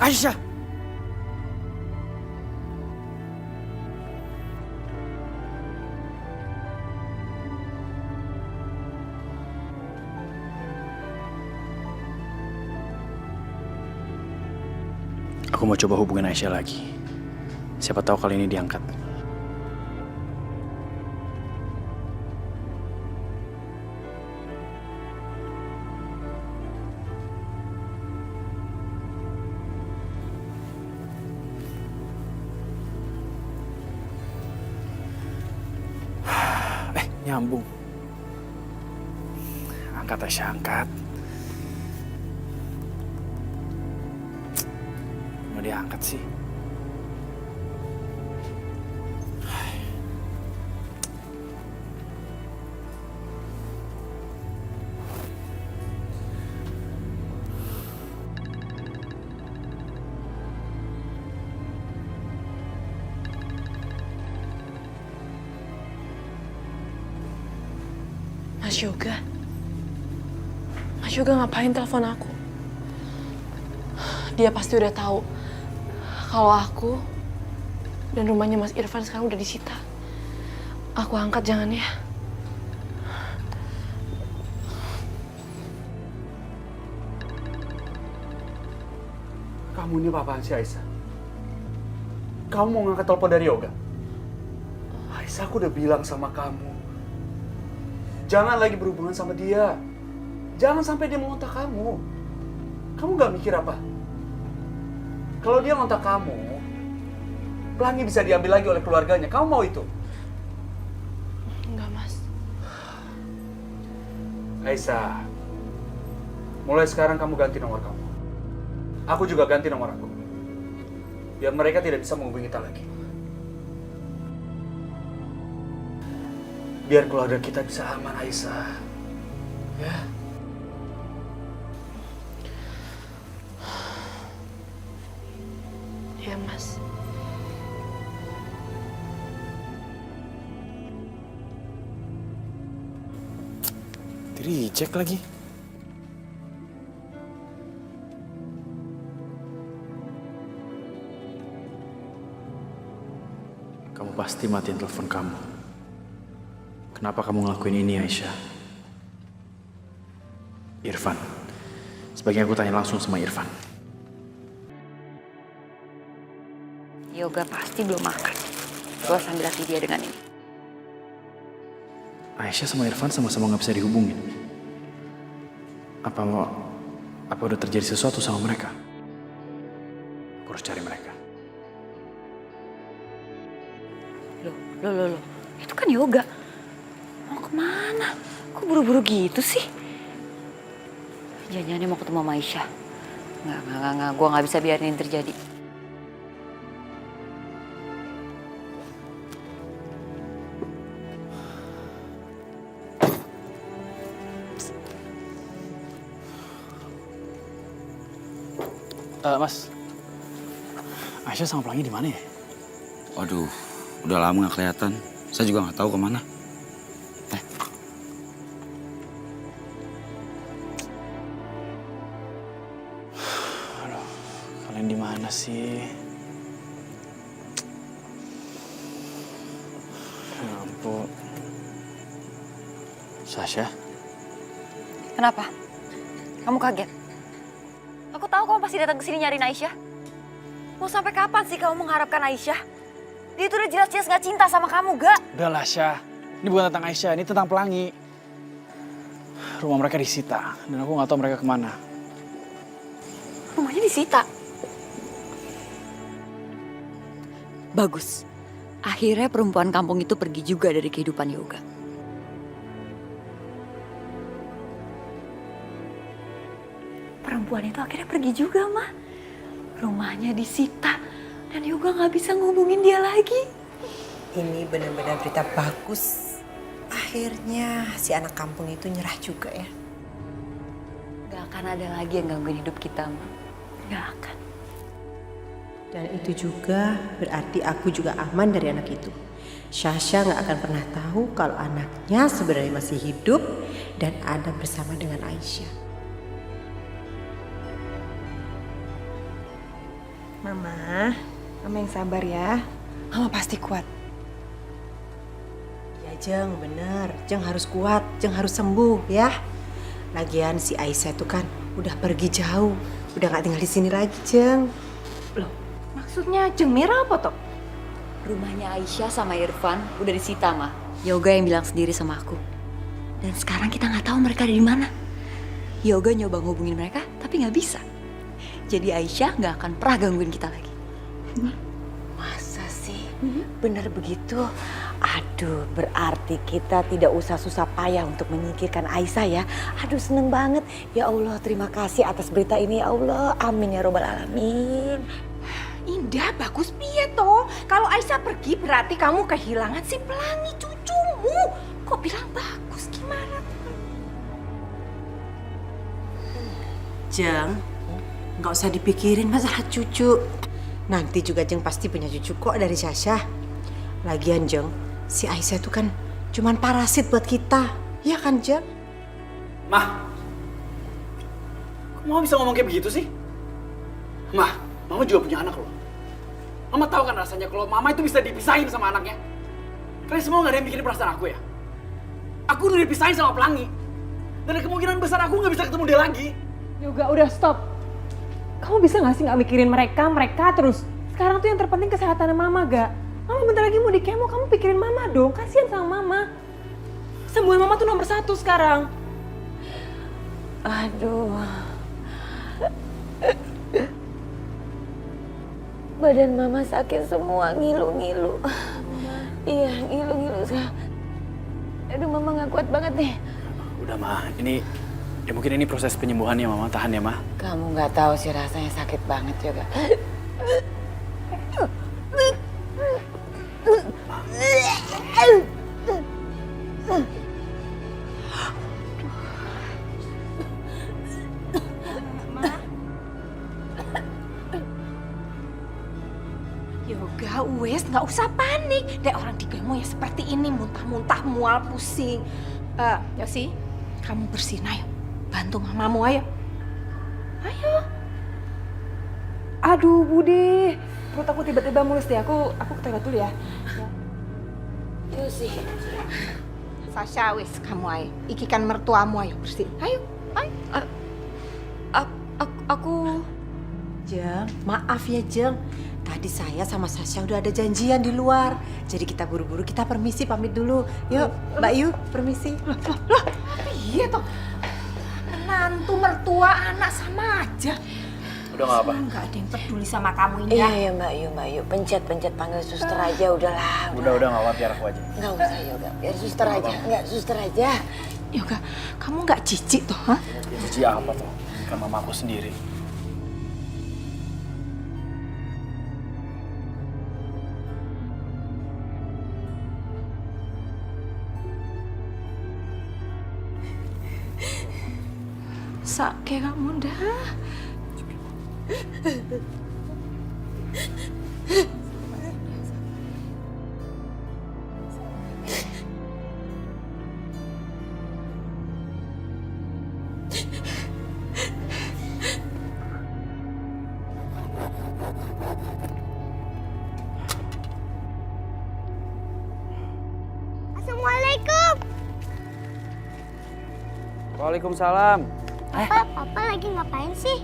Aisyah! Aku mau coba hubungin Aisyah lagi. Siapa tahu kali ini diangkat. Nyambung. Angkat Aisyah, angkat. Mau diangkat sih. Mas Yoga ngapain telepon aku? Dia pasti udah tahu kalau aku dan rumahnya Mas Irfan sekarang udah disita. Aku angkat jangan ya. Kamu ini apaan sih, Aisyah? Kamu mau ngangkat telepon dari Yoga? Aisyah, aku udah bilang sama kamu. Jangan lagi berhubungan sama dia. Jangan sampai dia mengontak kamu. Kamu gak mikir apa? Kalau dia ngontak kamu, Pelangi bisa diambil lagi oleh keluarganya. Kamu mau itu? Enggak, Mas. Aisyah, mulai sekarang kamu ganti nomor kamu. Aku juga ganti nomor aku. Biar mereka tidak bisa menghubungi kita lagi. Biar keluarga kita bisa aman, Aisyah. Ya. Iya, Mas. Di-reject lagi. Kamu pasti matiin telepon kamu. Kenapa kamu ngelakuin ini, Aisyah? Irfan. Sebaiknya aku tanya langsung sama Irfan. Yoga pasti belum makan. Gua sambil latih dia dengan ini. Aisyah sama Irfan sama-sama nggak bisa dihubungin. Apa udah terjadi sesuatu sama mereka? Aku harus cari mereka. Loh. Itu kan Yoga. Mau kemana? Kok buru-buru gitu sih? Jangan-jangan dia mau ketemu sama Aisyah. Nggak. Gue nggak bisa biarin ini terjadi. Mas. Aisyah sama Pelangi di mana ya? Waduh, udah lama nggak kelihatan. Saya juga nggak tahu kemana. Kalian di mana sih? Ya ampun. Sasha? Kenapa? Kamu kaget? Aku tahu kamu pasti datang ke sini nyariin Aisyah. Mau sampai kapan sih kamu mengharapkan Aisyah? Dia tuh udah jelas-jelas nggak cinta sama kamu, Ga. Udahlah, Syah. Ini bukan tentang Aisyah, ini tentang Pelangi. Rumah mereka disita, dan aku nggak tahu mereka kemana. Rumahnya disita. Bagus. Akhirnya perempuan kampung itu pergi juga dari kehidupan Yoga. Perempuan itu akhirnya pergi juga, Mah. Rumahnya disita dan Yoga nggak bisa ngehubungin dia lagi. Ini benar-benar berita bagus. Akhirnya si anak kampung itu nyerah juga ya. Gak akan ada lagi yang gangguin hidup kita, Mah. Gak akan. Dan itu juga berarti aku juga aman dari anak itu. Sasha gak akan pernah tahu kalau anaknya sebenarnya masih hidup dan ada bersama dengan Aisyah. Mama yang sabar ya. Mama pasti kuat. Ya Jeng, bener. Jeng harus kuat, Jeng harus sembuh ya. Lagian si Aisyah itu kan udah pergi jauh. Udah gak tinggal di sini lagi, Jeng. Loh, maksudnya Jeng Mira apa toh? Rumahnya Aisyah sama Irfan udah disita, Ma. Yoga yang bilang sendiri sama aku. Dan sekarang kita nggak tahu mereka ada di mana. Yoga nyoba ngubungin mereka, tapi nggak bisa. Jadi Aisyah nggak akan pernah gangguin kita lagi. Masa sih? Bener begitu? Aduh, berarti kita tidak usah susah payah untuk menyingkirkan Aisyah ya. Aduh, seneng banget. Ya Allah, terima kasih atas berita ini ya Allah. Amin ya robbal alamin. Indah, bagus piye toh? Kalau Aisyah pergi berarti kamu kehilangan si Pelangi cucumu. Kok bilang bagus gimana? Jeng, nggak usah dipikirin masalah cucu. Nanti juga Jeng pasti punya cucu kok dari Syasha. Lagian Jeng, si Aisyah itu kan cuman parasit buat kita. Ya kan Jeng? Mah, kok Mama bisa ngomong kayak begitu sih? Mah, Mama juga punya anak loh. Mama tahu kan rasanya kalau Mama itu bisa dipisahin sama anaknya. Kalian semua gak ada yang mikirin perasaan aku ya? Aku udah dipisahin sama Pelangi. Dan ada kemungkinan besar aku gak bisa ketemu dia lagi. Yoga, udah stop. Kamu bisa gak sih gak mikirin mereka terus? Sekarang tuh yang terpenting kesehatan Mama, gak? Mama bentar lagi mau di kemo, kamu pikirin Mama dong. Kasian sama Mama. Sembuhin Mama tuh nomor 1 sekarang. Aduh. Badan Mama sakit semua, ngilu-ngilu. Iya, ngilu-ngilu. Aduh, Mama gak kuat banget nih. Udah Ma, ini ya mungkin ini proses penyembuhannya Mama, tahan ya Ma. Kamu nggak tahu sih rasanya sakit banget juga. Yoga, wes nggak usah panik. Dek orang di kemo ya seperti ini, muntah-muntah, mual, pusing. Yosi, kamu bersihin ayo. Bantu mamamu ayo. Ayo. Aduh, Bude. Perut aku tiba-tiba mulus deh. Aku ke toilet dulu ya. Yosi. Sasha, wes kamu ayo. Iki kan mertuamu ayo bersihin. Ayo, ayo. Aku Jeng, maaf ya Jeng. Tadi saya sama Sasha udah ada janjian di luar. Jadi kita buru-buru, kita permisi pamit dulu. Yuk, Mbak Yu, permisi. Iya toh. Menantu, mertua, anak sama aja. Udah gak apa? Nggak ada yang peduli sama kamu ini Iya ya. ya Mbak Yu, pencet panggil suster aja udahlah. Udah gak apa, biar aku aja. Nggak usah Yoga, biar suster aja. Nggak, suster aja. Yoga, kamu nggak jijik toh, ha? Cici apa tuh? Kan Mama aku sendiri. Kayak kamu dah. Assalamualaikum. Waalaikumsalam. Papa lagi ngapain sih?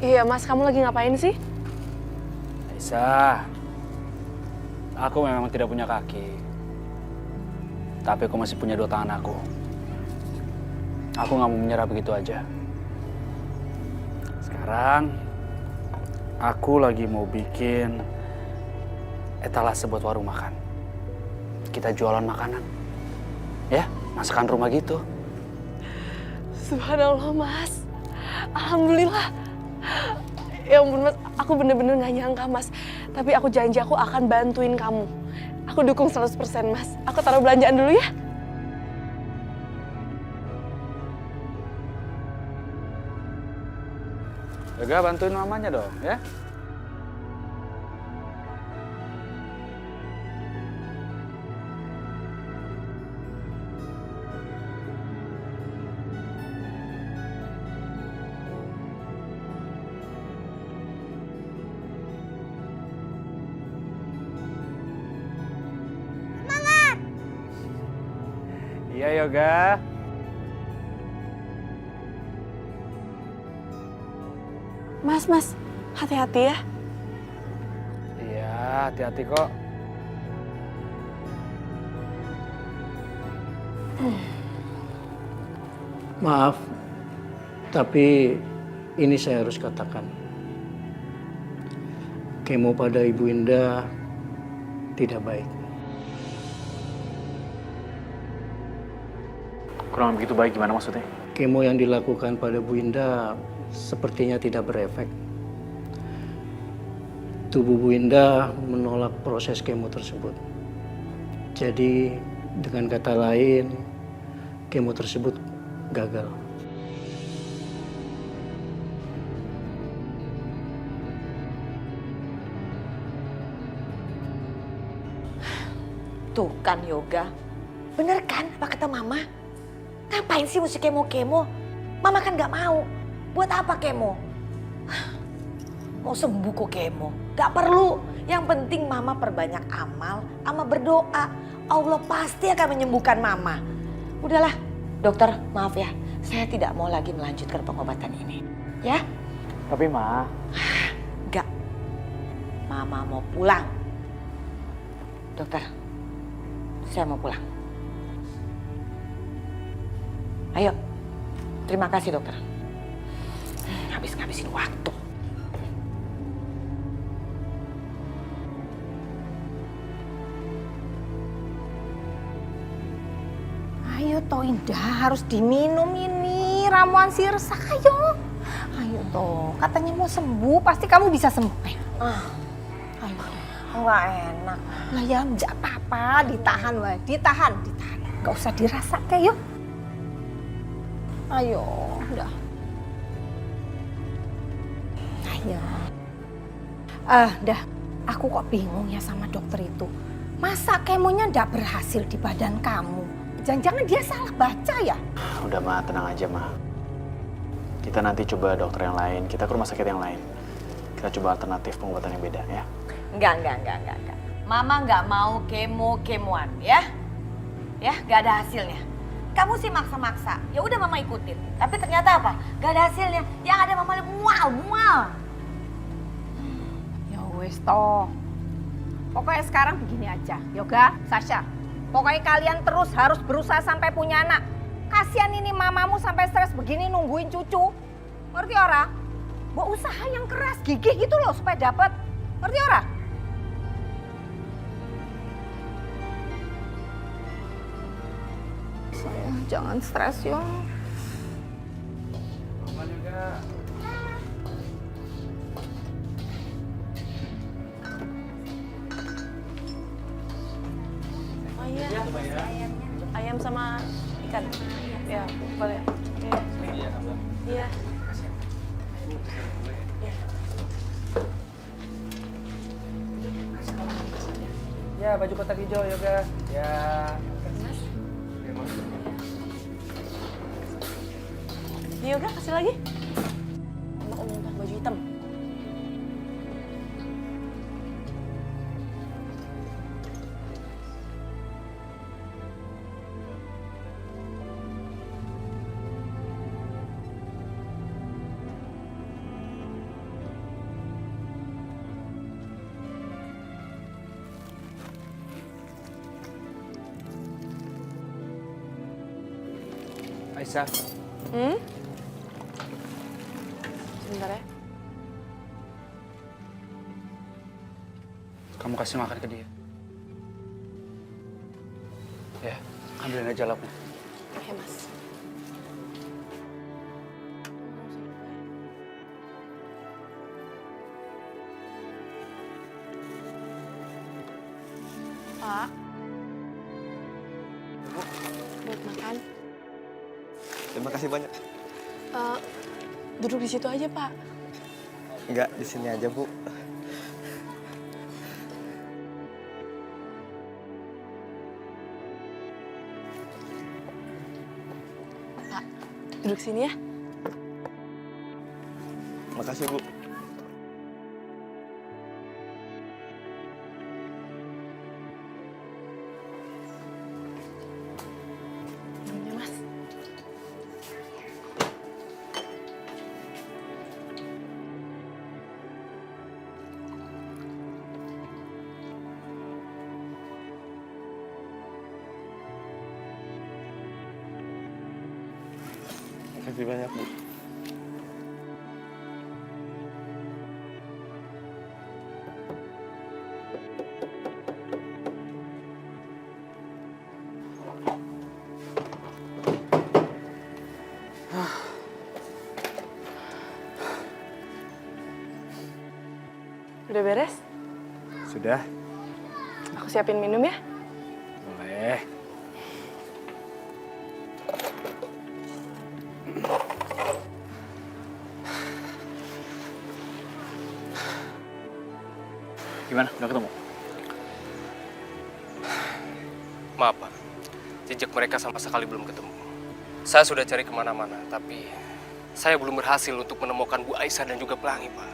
Iya, Mas, kamu lagi ngapain sih? Aisyah, aku memang tidak punya kaki. Tapi aku masih punya 2 tangan aku. Aku nggak mau menyerah begitu aja. Sekarang, aku lagi mau bikin etalase buat warung makan. Kita jualan makanan. Ya, masakan rumah gitu. Subhanallah, Mas. Alhamdulillah. Ya ampun, Mas. Aku bener-bener gak nyangka, Mas. Tapi aku janji aku akan bantuin kamu. Aku dukung 100%, Mas. Aku taruh belanjaan dulu ya. Juga bantuin mamanya dong, ya. Iya, Yoga. Mas, hati-hati ya. Iya, hati-hati kok. Maaf, tapi ini saya harus katakan. Kemo pada Ibu Indah tidak baik. Kurang begitu baik gimana maksudnya? Kemo yang dilakukan pada Bu Indah sepertinya tidak berefek. Tubuh Bu Indah menolak proses kemo tersebut. Jadi dengan kata lain, kemo tersebut gagal. Tuh kan Yoga, bener kan apa kata Mama? Ngapain sih mesti kemo-kemo? Mama kan gak mau. Buat apa kemo? Mau sembuh kok kemo? Gak perlu. Yang penting Mama perbanyak amal sama berdoa. Allah pasti akan menyembuhkan Mama. Udahlah, dokter maaf ya. Saya tidak mau lagi melanjutkan pengobatan ini. Ya? Tapi Ma. Enggak. Mama mau pulang. Dokter, saya mau pulang. Ayo, terima kasih dokter. Habis-ngabisin waktu. Ayo toh Indah, harus diminum ini ramuan sirsak, ayo. Ayo toh, katanya mau sembuh, pasti kamu bisa sembuh. Ayo. Nggak enak. Lah ya, nggak apa-apa, ditahan wah, ditahan. Gak usah dirasa kayak yuk. Ayo, udah. Ayo. Dah, aku kok bingung ya sama dokter itu. Masa kemonya ndak berhasil di badan kamu? Jangan-jangan dia salah baca ya? Udah Ma, tenang aja Ma. Kita nanti coba dokter yang lain, kita ke rumah sakit yang lain. Kita coba alternatif pengobatan yang beda ya. Enggak. Mama nggak mau kemo-kemoan ya. Ya, nggak ada hasilnya. Kamu sih maksa-maksa. Ya udah Mama ikutin. Tapi ternyata apa? Nggak ada hasilnya. Yang ada Mama mual. Ya wes toh. Pokoknya sekarang begini aja, Yoga, Sasha. Pokoknya kalian terus harus berusaha sampai punya anak. Kasihan ini mamamu sampai stres begini nungguin cucu. Ngerti ora? Mau usaha yang keras, gigih gitu loh supaya dapat. Ngerti ora? Sayang, jangan stres yo. Oh iya, ayam sama ikan. Ya, boleh. Iya. Ya, baju kotak hijau, Yoga. Ya. Yoga, kasih lagi. Mau minta baju hitam. Aisyah, Sebentar ya. kamu kasih makan ke dia. Ya, ambilin aja lapnya. Oke, Mas. Pak. Buat makan. Terima kasih banyak. Duduk di situ aja, Pak. Enggak, di sini aja, Bu. Pak, duduk sini ya. Makasih, Bu. Makasih banyak, Bu. Udah beres? Sudah? Aku siapin minum ya. Boleh. Gimana? Udah ketemu? Maaf Pak, jejak mereka sama sekali belum ketemu. Saya sudah cari kemana-mana, tapi saya belum berhasil untuk menemukan Bu Aisyah dan juga Pelangi, Pak.